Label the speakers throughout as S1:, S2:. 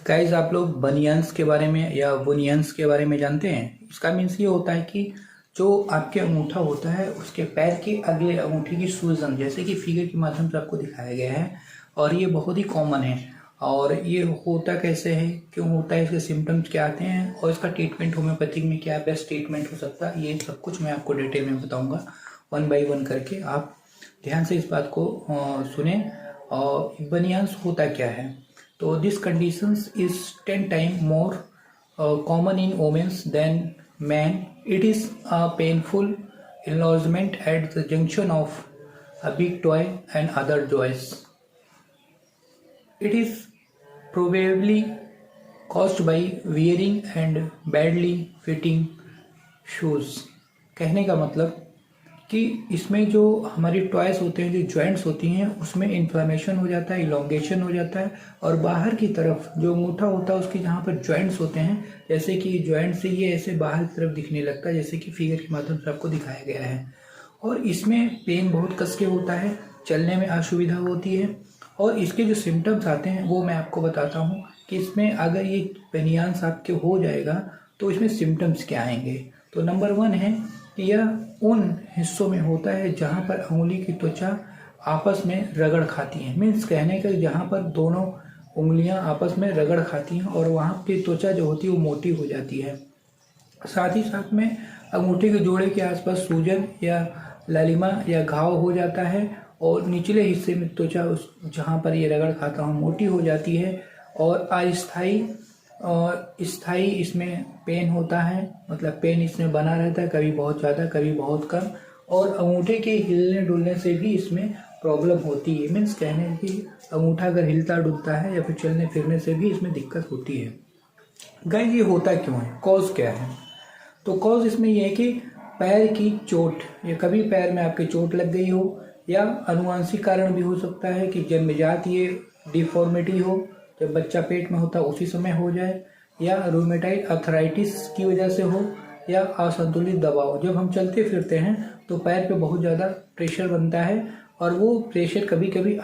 S1: Guys आप लोग बनियंस के बारे में या बुनियंस के बारे में जानते हैं। इसका मीन्स ये होता है कि जो आपके अंगूठा होता है उसके पैर के अगले अंगूठे की सूजन, जैसे कि फिगर के माध्यम से आपको दिखाया गया है। और ये बहुत ही कॉमन है। और ये होता कैसे है, क्यों होता है, इसके सिम्टम्स क्या आते हैं और इसका ट्रीटमेंट होम्योपैथिक में क्या बेस्ट ट्रीटमेंट हो सकता है, ये सब कुछ मैं आपको डिटेल में बताऊंगा 1 बाय 1 करके। आप ध्यान से इस बात को सुने। और बनियंस होता क्या है, तो this conditions is 10 time more common in women than men. It is a painful enlargement at the junction of a big toe and other joints. It is probably caused by wearing and badly fitting shoes. कहने का मतलब कि इसमें जो हमारी toys होते हैं, जो जॉइंट्स होती हैं, उसमें इन्फ्लामेशन हो जाता है, इलोंगेशन हो जाता है। और बाहर की तरफ जो अंगूठा होता है उसकी जहाँ पर जॉइंट्स होते हैं, जैसे कि जॉइंट से ये ऐसे बाहर की तरफ दिखने लगता है, जैसे कि फिगर के माध्यम से आपको दिखाया गया है। और इसमें पेन बहुत कस के होता है, चलने में असुविधा होती है। और इसके जो सिम्टम्स आते हैं वो मैं आपको बताता हूँ कि इसमें अगर ये बनियंस आपके हो जाएगा तो इसमें सिम्टम्स क्या आएंगे। तो नंबर 1 है कि यह उन हिस्सों में होता है जहाँ पर उंगली की त्वचा आपस में रगड़ खाती है। मीन्स कहने का जहाँ पर दोनों उंगलियाँ आपस में रगड़ खाती हैं और वहाँ की त्वचा जो होती है वो मोटी हो जाती है। साथ ही साथ में अंगूठे के जोड़े के आसपास सूजन या लालिमा या घाव हो जाता है और निचले हिस्से में त्वचा उस जहाँ पर ये रगड़ खाता हो मोटी हो जाती है। और स्थाई इसमें पेन होता है, मतलब पेन इसमें बना रहता है, कभी बहुत ज़्यादा कभी बहुत कम। और अंगूठे के हिलने डुलने से भी इसमें प्रॉब्लम होती है। मीन्स कहने की अंगूठा अगर हिलता डुलता है या फिर चलने फिरने से भी इसमें दिक्कत होती है। गाइस ये होता क्यों है, कॉज क्या है? तो कॉज इसमें यह है कि पैर की चोट, या कभी पैर में आपके चोट लग गई हो, या अनुवांशिक कारण भी हो सकता है कि जन्मजात ये डिफॉर्मिटी हो, जब बच्चा पेट में होता उसी समय हो जाए, या रूमेटाइड अर्थराइटिस की वजह से हो, या असंतुलित दबाव। जब हम चलते फिरते हैं तो पैर पे बहुत ज़्यादा प्रेशर बनता है और वो प्रेशर कभी कभी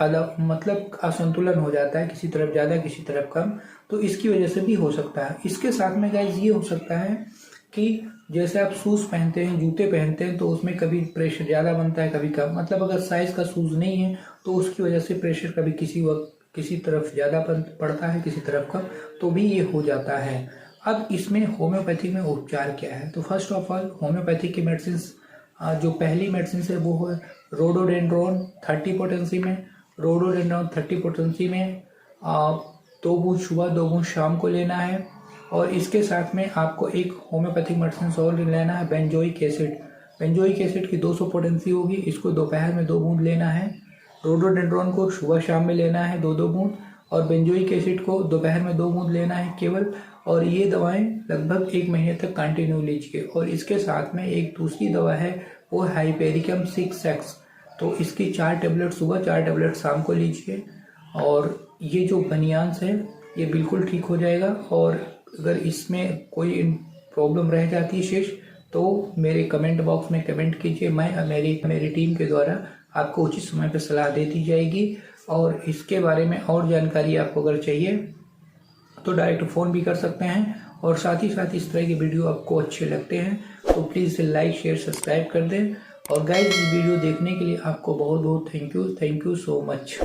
S1: मतलब असंतुलन हो जाता है, किसी तरफ ज़्यादा किसी तरफ कम, तो इसकी वजह से भी हो सकता है। इसके साथ में गाइस ये हो सकता है कि जैसे आप शूज़ पहनते हैं, जूते पहनते हैं, तो उसमें कभी प्रेशर ज़्यादा बनता है कभी कम, मतलब अगर साइज़ का शूज़ नहीं है तो उसकी वजह से प्रेशर कभी किसी वक्त किसी तरफ ज़्यादा पड़ता है, किसी तरफ कम, तो भी ये हो जाता है। अब इसमें होम्योपैथी में उपचार क्या है? तो फर्स्ट ऑफ ऑल होम्योपैथी की मेडिसिन, जो पहली मेडिसिन है वो है रोडोडेंड्रोन 30 पोटेंसी में। रोडोडेंड्रोन 30 पोटेंसी में 2 बूंद सुबह 2 बूंद शाम को लेना है। और इसके साथ में आपको एक होम्योपैथिक मेडिसिन और लेना है, बेंजोइक एसिड। बेंजोइक एसिड की 200 पोटेंसी होगी, इसको दोपहर में 2 बूंद लेना है। रोडोडेंड्रोन को सुबह शाम में लेना है 2-2 बूंद, और बेंजोइक एसिड को दोपहर में 2 बूंद लेना है केवल। और ये दवाएं लगभग 1 महीने तक कंटिन्यू लीजिए। और इसके साथ में एक दूसरी दवा है, वो हाइपेरिकम 6X। तो इसकी 4 टेबलेट सुबह 4 टेबलेट शाम को लीजिए। और ये जो बनियंस है ये बिल्कुल ठीक हो जाएगा। और अगर इसमें कोई प्रॉब्लम रह जाती है शेष, तो मेरे कमेंट बॉक्स में कमेंट कीजिए, मैं मेरी टीम के द्वारा आपको उचित समय पर सलाह दे दी जाएगी। और इसके बारे में और जानकारी आपको अगर चाहिए तो डायरेक्ट फ़ोन भी कर सकते हैं। और साथ ही साथ इस तरह के वीडियो आपको अच्छे लगते हैं तो प्लीज़ लाइक शेयर सब्सक्राइब कर दें। और गाइस इस वीडियो देखने के लिए आपको बहुत बहुत थैंक यू सो मच।